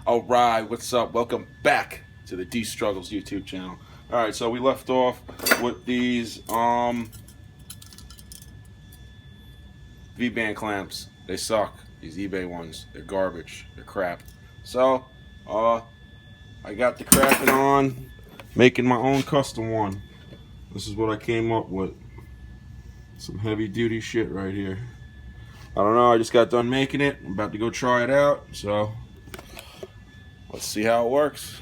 Alright, what's up? Welcome back to the D Struggles YouTube channel. Alright, so we left off with these V-band clamps. They suck. These eBay ones. They're garbage. They're crap. So, I got the crapping on, making my own custom one. This is what I came up with. Some heavy duty shit right here. I don't know, I just got done making it. I'm about to go try it out, so let's see how it works.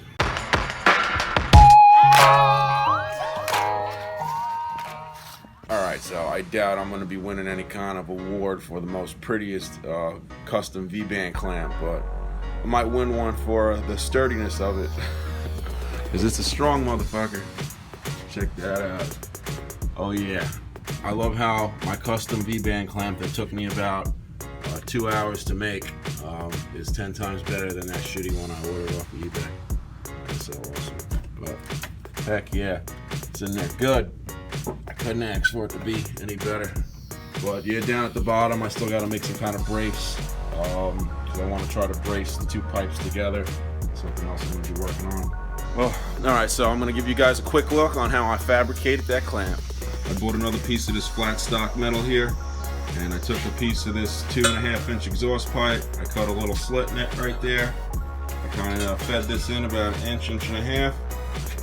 Alright, so I doubt I'm going to be winning any kind of award for the most prettiest custom V-band clamp, but I might win one for the sturdiness of it. Because it's a strong motherfucker. Check that out. Oh yeah. I love how my custom V-band clamp that took me about 2 hours to make is 10 times better than that shitty one I ordered off of eBay. That's so awesome. But heck yeah, it's in there good. I couldn't ask for it to be any better. But yeah, down at the bottom I still got to make some kind of brace because I want to try to brace the two pipes together. Something else I'm going to be working on. Well, alright, so I'm going to give you guys a quick look on how I fabricated that clamp. I bought another piece of this flat stock metal here, and I took a piece of this 2.5 inch exhaust pipe. I cut a little slit in it right there. I kind of fed this in about an inch, inch and a half,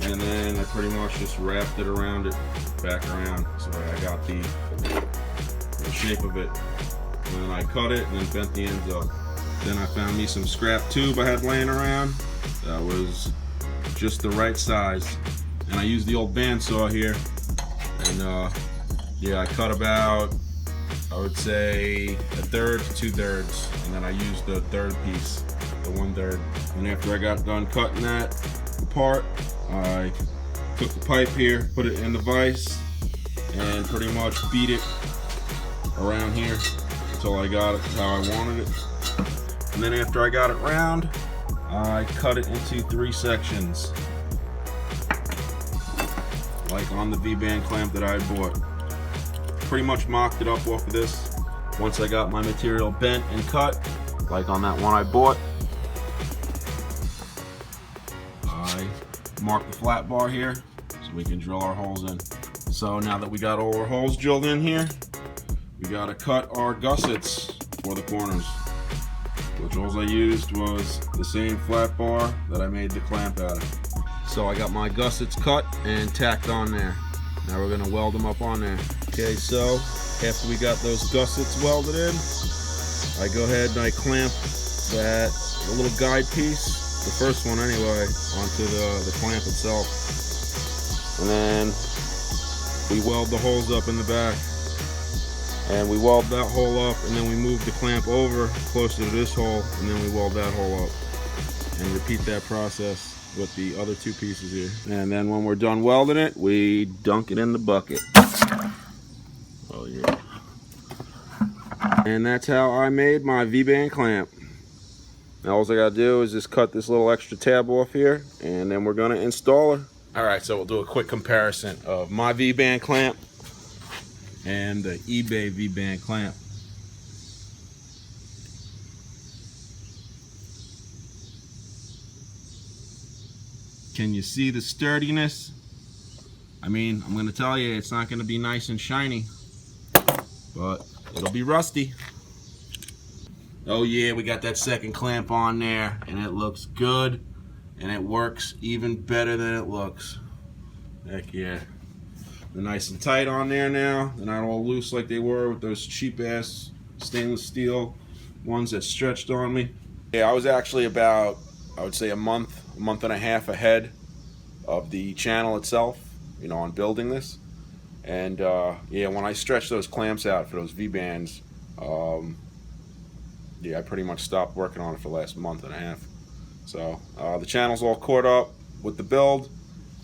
and then I pretty much just wrapped it around it, back around, so I got the shape of it. And then I cut it and then bent the ends up. Then I found me some scrap tube I had laying around that was just the right size, and I used the old bandsaw here. And yeah, I cut about, I would say, 1/3 to 2/3, and then I used the third piece, the 1/3. And after I got done cutting that apart, I took the pipe here, put it in the vise, and pretty much beat it around here until I got it how I wanted it. And then after I got it round, I cut it into 3 sections, like on the V-band clamp that I bought. Pretty much mocked it up off of this. Once I got my material bent and cut, like on that one I bought, I marked the flat bar here so we can drill our holes in. So now that we got all our holes drilled in here, we gotta cut our gussets for the corners, which all I used was the same flat bar that I made the clamp out of. So I got my gussets cut and tacked on there. Now we're gonna weld them up on there. Okay, so after we got those gussets welded in, I go ahead and I clamp that little guide piece, the first one anyway, onto the clamp itself. And then we weld the holes up in the back. And we weld that hole up, and then we move the clamp over closer to this hole, and then we weld that hole up. And repeat that process with the other 2 pieces here. And then when we're done welding it, we dunk it in the bucket. Oh yeah. And that's how I made my V-band clamp. Now all I gotta do is just cut this little extra tab off here, and then we're gonna install her. Alright, so we'll do a quick comparison of my V-band clamp and the eBay V-band clamp. Can you see the sturdiness? I mean, I'm gonna tell you, it's not gonna be nice and shiny, but it'll be rusty. Oh yeah, we got that second clamp on there, and it looks good, and it works even better than it looks. Heck yeah. They're nice and tight on there now. They're not all loose like they were with those cheap ass stainless steel ones that stretched on me. Yeah, I was actually about, I would say a month and a half ahead of the channel itself, you know, on building this. And yeah, when I stretched those clamps out for those V-bands, yeah, I pretty much stopped working on it for the last month and a half. So the channel's all caught up with the build,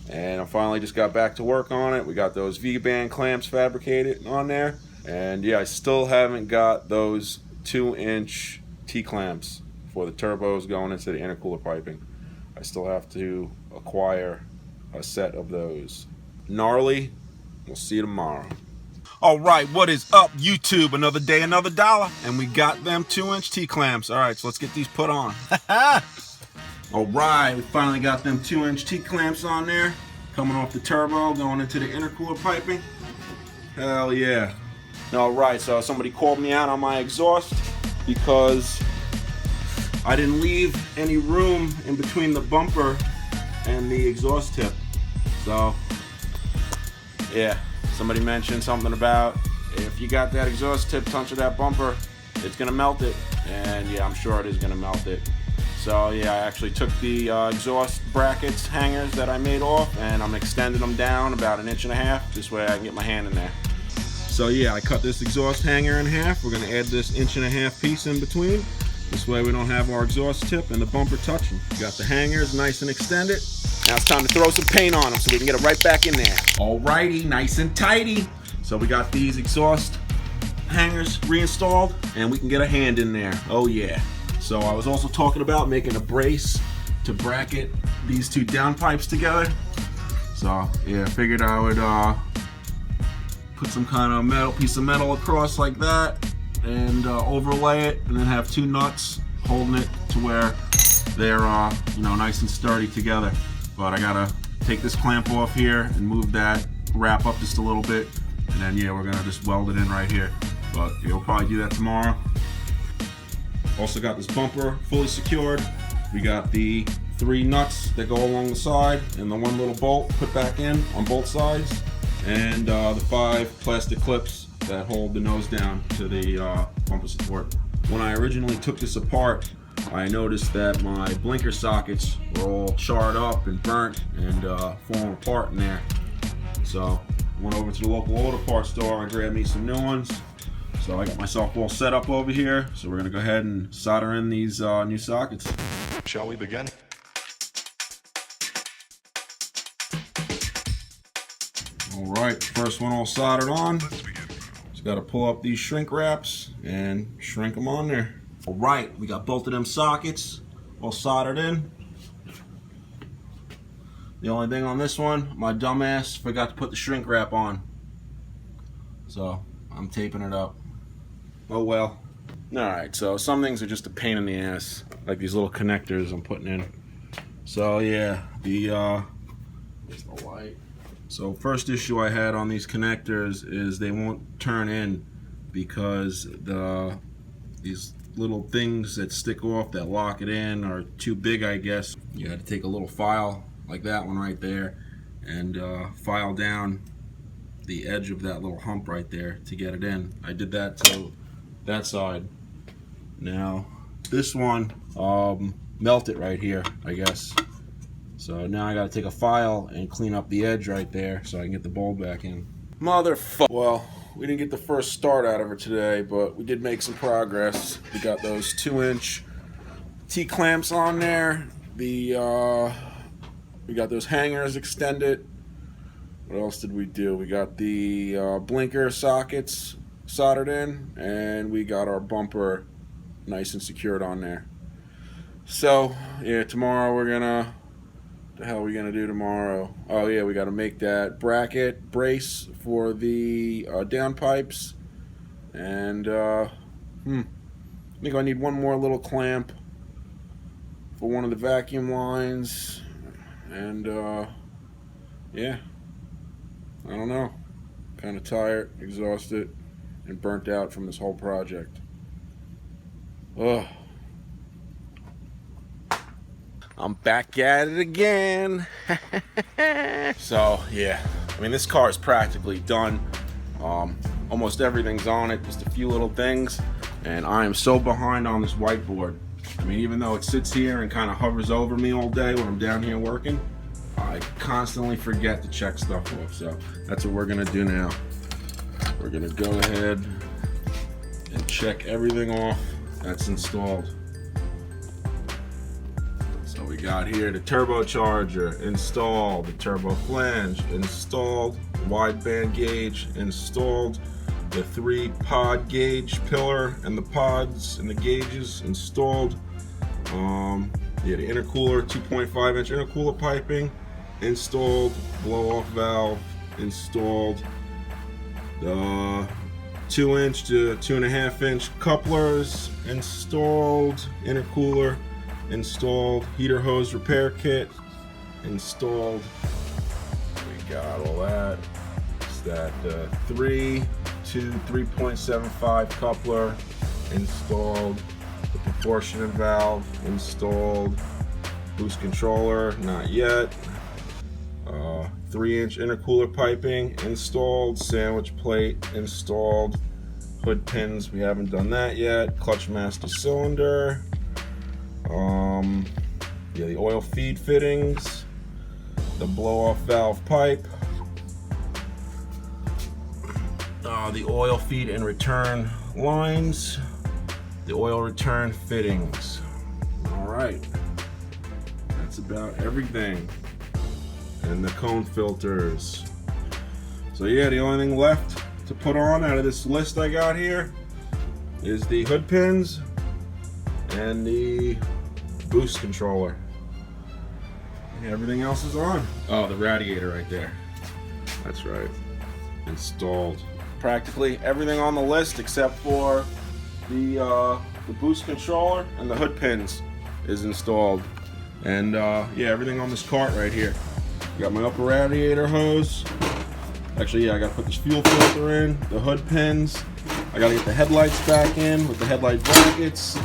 and I finally just got back to work on it. We got those V-band clamps fabricated on there, and yeah, I still haven't got those 2-inch T-clamps for the turbos going into the intercooler piping. I still have to acquire a set of those. Gnarly. We'll see you tomorrow. Alright, what is up, YouTube? Another day, another dollar, and we got them 2-inch T-clamps. Alright, so let's get these put on. Alright, we finally got them 2-inch T-clamps on there. Coming off the turbo, going into the intercooler piping. Hell yeah. Alright, so somebody called me out on my exhaust because I didn't leave any room in between the bumper and the exhaust tip. So, yeah, somebody mentioned something about if you got that exhaust tip touching that bumper, it's gonna melt it. And yeah, I'm sure it is gonna melt it. So yeah, I actually took the exhaust brackets, hangers that I made off, and I'm extending them down about 1.5 inches. This way I can get my hand in there. So yeah, I cut this exhaust hanger in half. We're gonna add this 1.5 inch piece in between. This way we don't have our exhaust tip and the bumper touching. Got the hangers nice and extended. Now it's time to throw some paint on them so we can get it right back in there. Alrighty, nice and tidy. So we got these exhaust hangers reinstalled and we can get a hand in there. Oh yeah. So I was also talking about making a brace to bracket these two downpipes together. So yeah, I figured I would put some kind of piece of metal across like that and overlay it, and then have two nuts holding it to where they're nice and sturdy together. But I gotta take this clamp off here and move that wrap up just a little bit, and then yeah, we're gonna just weld it in right here. But yeah, we'll probably do that tomorrow. Also got this bumper fully secured. We got the 3 nuts that go along the side and the 1 little bolt put back in on both sides, and the 5 plastic clips that hold the nose down to the bumper support. When I originally took this apart, I noticed that my blinker sockets were all charred up and burnt and falling apart in there. So I went over to the local auto parts store and grabbed me some new ones. So I got myself all set up over here. So we're gonna go ahead and solder in these new sockets. Shall we begin? All right, first one all soldered on. Just gotta pull up these shrink wraps and shrink them on there. All right, we got both of them sockets all soldered in. The only thing on this one, my dumbass forgot to put the shrink wrap on. So I'm taping it up. Oh well. Alright, so some things are just a pain in the ass, like these little connectors I'm putting in. So yeah, here's the light. So first issue I had on these connectors is they won't turn in because these little things that stick off that lock it in are too big, I guess. You had to take a little file like that one right there and file down the edge of that little hump right there to get it in. I did that to that side. Now this one melted right here, I guess. So now I gotta take a file and clean up the edge right there so I can get the bulb back in. Motherfucker. Well, we didn't get the first start out of her today, but we did make some progress. We got those 2-inch T-clamps on there. We got those hangers extended. What else did we do? We got the blinker sockets soldered in, and we got our bumper nice and secured on there. So yeah, tomorrow we're gonna, the hell are we gonna do tomorrow? Oh yeah, we gotta make that bracket brace for the downpipes, and I think I need one more little clamp for one of the vacuum lines, and yeah, I don't know, kind of tired, exhausted, and burnt out from this whole project. Ugh. I'm back at it again. So yeah, I mean, this car is practically done. Almost everything's on it, just a few little things, and I am so behind on this whiteboard. I mean, even though it sits here and kind of hovers over me all day when I'm down here working, I constantly forget to check stuff off. So that's what we're gonna do now. We're gonna go ahead and check everything off that's installed. So we got here the turbocharger installed, the turbo flange installed, wideband gauge installed, the 3 pod gauge pillar and the pods and the gauges installed. Yeah, the intercooler, 2.5 inch intercooler piping installed, blow off valve installed, the 2 inch to 2.5 inch couplers installed, intercooler installed. Heater hose repair kit installed. We got all that. It's that 3 to 3.75 coupler installed. The proportionate valve installed. Boost controller, not yet. 3-inch intercooler piping installed. Sandwich plate installed. Hood pins, we haven't done that yet. Clutch master cylinder. Yeah, the oil feed fittings. The blow-off valve pipe. The oil feed and return lines. The oil return fittings. All right. That's about everything. And the cone filters. So yeah, the only thing left to put on out of this list I got here is the hood pins and the boost controller. And everything else is on. Oh, the radiator right there. That's right. Installed. Practically everything on the list except for the boost controller and the hood pins is installed. And yeah, everything on this cart right here. Got my upper radiator hose. Actually, yeah, I gotta put this fuel filter in, the hood pins. I gotta get the headlights back in with the headlight brackets.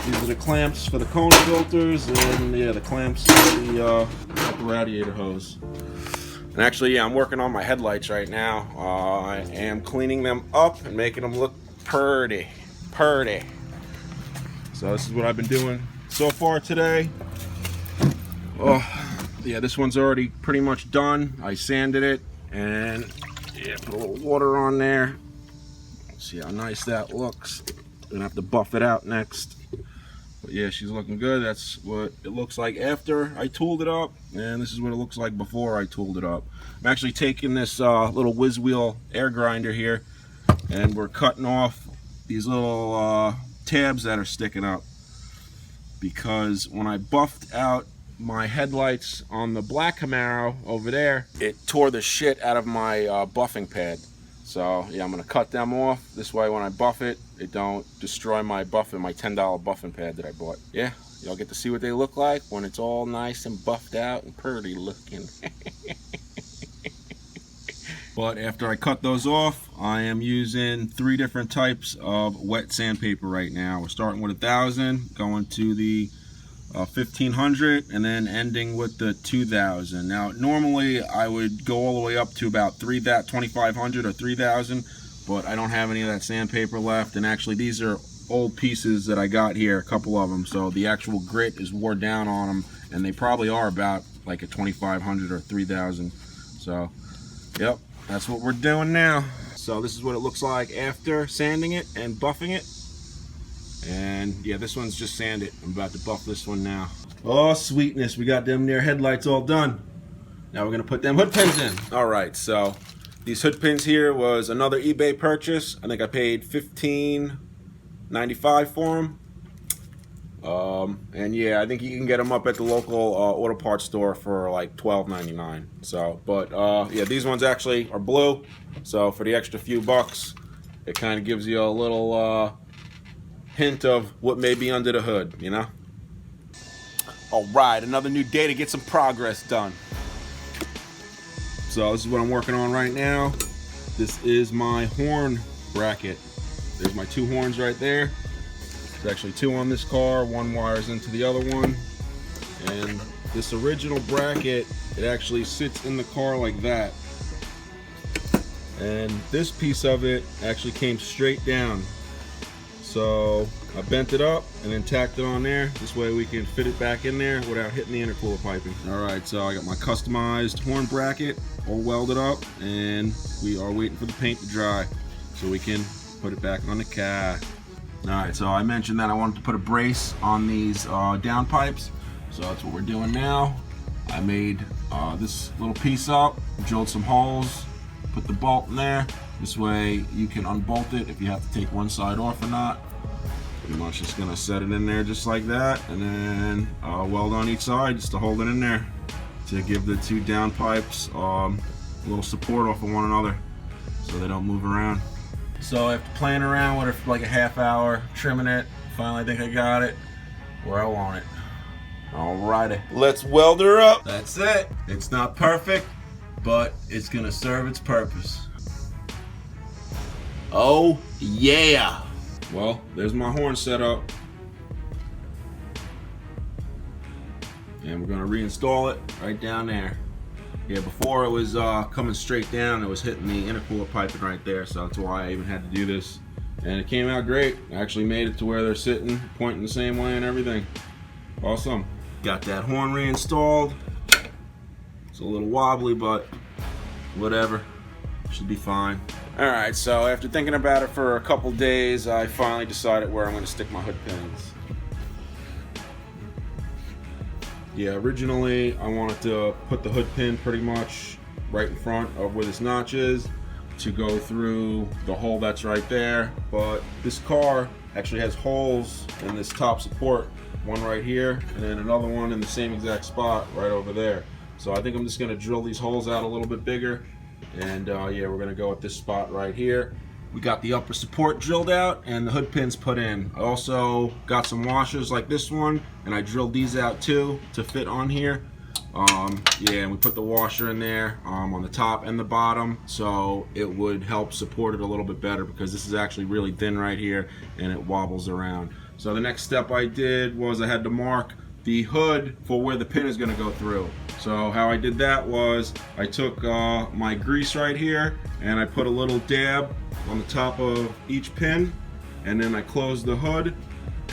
These are the clamps for the cone filters, and yeah, the clamps for the upper radiator hose. And actually, yeah, I'm working on my headlights right now. I am cleaning them up and making them look pretty. So this is what I've been doing so far today. Oh, yeah, this one's already pretty much done. I sanded it and yeah, put a little water on there. See how nice that looks. Gonna have to buff it out next. But yeah, she's looking good. That's what it looks like after I tooled it up, and this is what it looks like before I tooled it up. I'm actually taking this little whiz wheel air grinder here, and we're cutting off these little tabs that are sticking up, because when I buffed out my headlights on the black Camaro over there, it tore the shit out of my buffing pad. So yeah, I'm gonna cut them off. This way when I buff it, it don't destroy my buffing, my $10 buffing pad that I bought. Yeah, y'all get to see what they look like when it's all nice and buffed out and pretty looking. But after I cut those off, I am using 3 different types of wet sandpaper right now. We're starting with 1,000, going to the 1,500, and then ending with the 2,000. Now, normally I would go all the way up to about 2,500 or 3,000, but I don't have any of that sandpaper left. And actually, these are old pieces that I got here, a couple of them. So the actual grit is wore down on them, and they probably are about like a 2,500 or 3,000. So, yep, that's what we're doing now. So this is what it looks like after sanding it and buffing it. And yeah, this one's just sanded. I'm about to buff this one now. Oh, sweetness. We got them near headlights all done. Now we're going to put them hood pins in. All right, so these hood pins here was another eBay purchase. I think I paid $15.95 for them. And yeah, I think you can get them up at the local auto parts store for like $12.99. So, but yeah, these ones actually are blue. So for the extra few bucks, it kind of gives you a little hint of what may be under the hood, you know? All right, another new day to get some progress done. So this is what I'm working on right now. This is my horn bracket. There's my 2 horns right there. There's actually 2 on this car. 1 wires into the other one. And this original bracket, it actually sits in the car like that. And this piece of it actually came straight down. So I bent it up and then tacked it on there. This way we can fit it back in there without hitting the intercooler piping. All right, so I got my customized horn bracket all welded up, and we are waiting for the paint to dry so we can put it back on the car. All right, so I mentioned that I wanted to put a brace on these down pipes, so that's what we're doing now. I made this little piece up, drilled some holes, put the bolt in there. This way you can unbolt it if you have to take one side off or not. Pretty much just gonna set it in there just like that, and then weld on each side just to hold it in there to give the 2 down pipes a little support off of one another so they don't move around. So after playing around with it for like a half hour, trimming it, finally I think I got it where I want it. Alrighty, let's weld her up. That's it. It's not perfect, but it's gonna serve its purpose. Oh yeah. Well, there's my horn set up. And we're gonna reinstall it right down there. Yeah, before it was coming straight down, it was hitting the intercooler piping right there, so that's why I even had to do this. And it came out great. I actually made it to where they're sitting, pointing the same way and everything. Awesome. Got that horn reinstalled. It's a little wobbly, but whatever. Should be fine. Alright, so after thinking about it for a couple days, I finally decided where I'm going to stick my hood pins. Yeah, originally I wanted to put the hood pin pretty much right in front of where this notch is to go through the hole that's right there, but this car actually has holes in this top support, one right here and then another one in the same exact spot right over there. So I think I'm just going to drill these holes out a little bit bigger, and yeah, we're going to go at this spot right here. We got the upper support drilled out and the hood pins put in. I also got some washers like this one, and I drilled these out too to fit on here. Yeah, and we put the washer in there on the top and the bottom, so it would help support it a little bit better, because this is actually really thin right here and it wobbles around. So the next step I did was I had to mark the hood for where the pin is going to go through. So how I did that was I took my grease right here and I put a little dab on the top of each pin, and then I closed the hood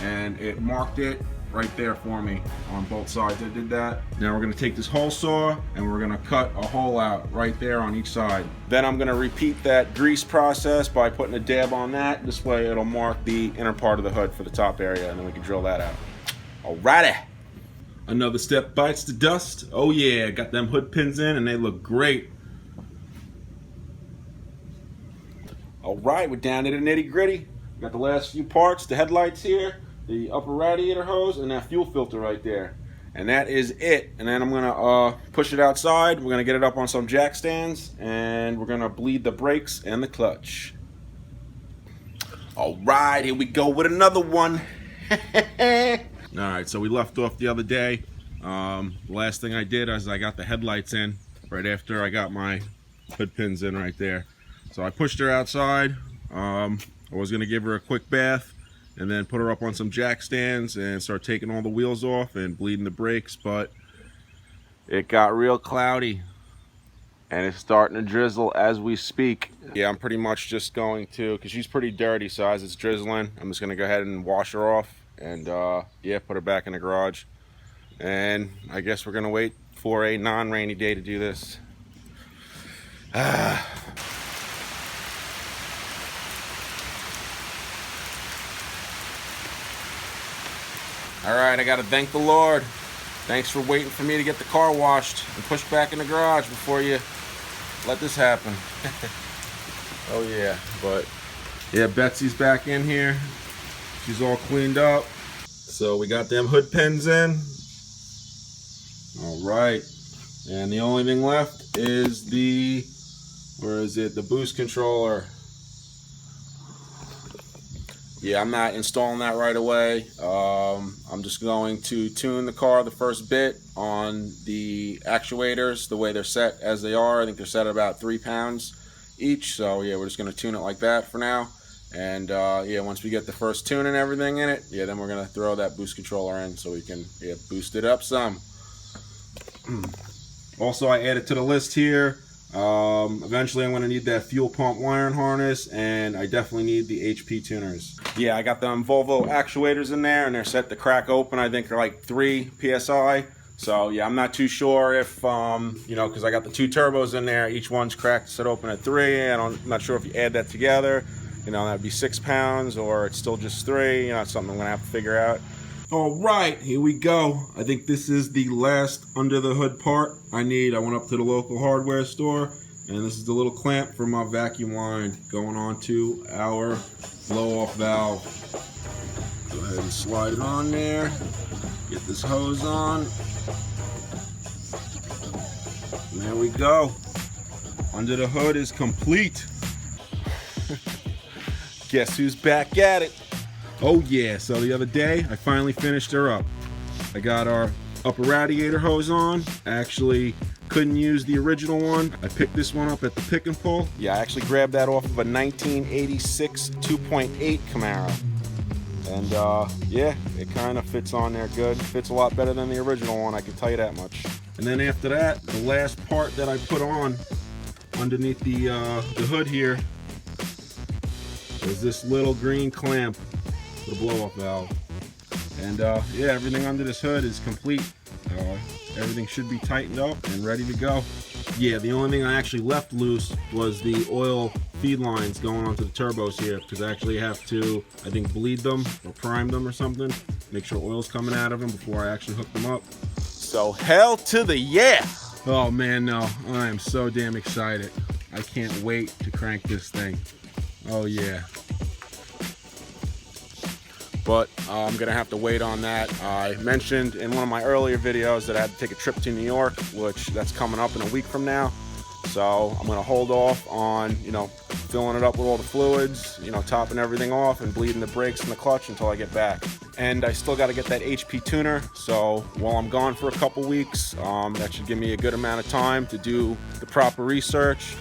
and it marked it right there for me on both sides. I did that. Now we're going to take this hole saw and we're going to cut a hole out right there on each side. Then I'm going to repeat that grease process by putting a dab on that. This way it'll mark the inner part of the hood for the top area, and then we can drill that out. Alrighty. Another step bites the dust. Oh yeah, got them hood pins in and they look great. Alright, we're down to the nitty gritty. Got the last few parts, the headlights here, the upper radiator hose, and that fuel filter right there. And that is it. And then I'm gonna push it outside. We're gonna get it up on some jack stands, and we're gonna bleed the brakes and the clutch. Alright, here we go with another one. Alright, so we left off the other day. The last thing I did is I got the headlights in right after I got my hood pins in right there. So I pushed her outside. I was going to give her a quick bath and then put her up on some jack stands and start taking all the wheels off and bleeding the brakes, but it got real cloudy and it's starting to drizzle as we speak. Yeah, I'm pretty much just going to, because she's pretty dirty, so as it's drizzling, I'm just going to go ahead and wash her off and yeah, put her back in the garage. And I guess we're going to wait for a non-rainy day to do this. Alright, I gotta thank the Lord. Thanks for waiting for me to get the car washed and pushed back in the garage before you let this happen. Oh yeah, but yeah, Betsy's back in here. She's all cleaned up. So we got them hood pins in. Alright, and the only thing left is the, where is it, the boost controller. Yeah, I'm not installing that right away. I'm just going to tune the car the first bit on the actuators, the way they're set as they are. I think they're set at about 3 pounds each. So yeah, we're just going to tune it like that for now. And yeah, once we get the first tune and everything in it, yeah, then we're going to throw that boost controller in so we can boost it up some. Also, I added to the list here, eventually I'm going to need that fuel pump wiring harness, and I definitely need the HP tuners. Yeah, I got them Volvo actuators in there and they're set to crack open. I think they're like 3 PSI. So yeah, I'm not too sure if, you know, because I got the 2 turbos in there, each one's cracked set open at 3. I'm not sure if you add that together, you know, that'd be 6 pounds, or it's still just 3. You know, it's something I'm going to have to figure out. Alright, here we go. I think this is the last under the hood part I need. I went up to the local hardware store, and this is the little clamp for my vacuum line going on to our blow-off valve. Go ahead and slide it on there. Get this hose on. And there we go. Under the hood is complete. Guess who's back at it? Oh yeah, so the other day I finally finished her up. I got our upper radiator hose on. Actually couldn't use the original one. I picked this one up at the pick and pull. Yeah, I actually grabbed that off of a 1986 2.8 Camaro. And yeah, it kind of fits on there good. Fits a lot better than the original one, I can tell you that much. And then after that, the last part that I put on underneath the hood here is this little green clamp for the blow-off valve. And yeah, everything under this hood is complete. Everything should be tightened up and ready to go. Yeah, the only thing I actually left loose was the oil feed lines going onto the turbos here, because I actually have to, I think, bleed them or prime them or something. Make sure oil's coming out of them before I actually hook them up. So hell to the yeah! Oh man, no, I am so damn excited. I can't wait to crank this thing. Oh yeah. But I'm gonna have to wait on that. I mentioned in one of my earlier videos that I had to take a trip to New York, which that's coming up in a week from now. So I'm gonna hold off on, filling it up with all the fluids, topping everything off and bleeding the brakes and the clutch until I get back. And I still gotta get that HP tuner. So while I'm gone for a couple weeks, that should give me a good amount of time to do the proper research,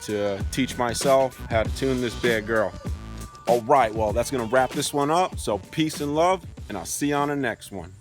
to teach myself how to tune this bad girl. All right, well, that's gonna wrap this one up. So peace and love, and I'll see you on the next one.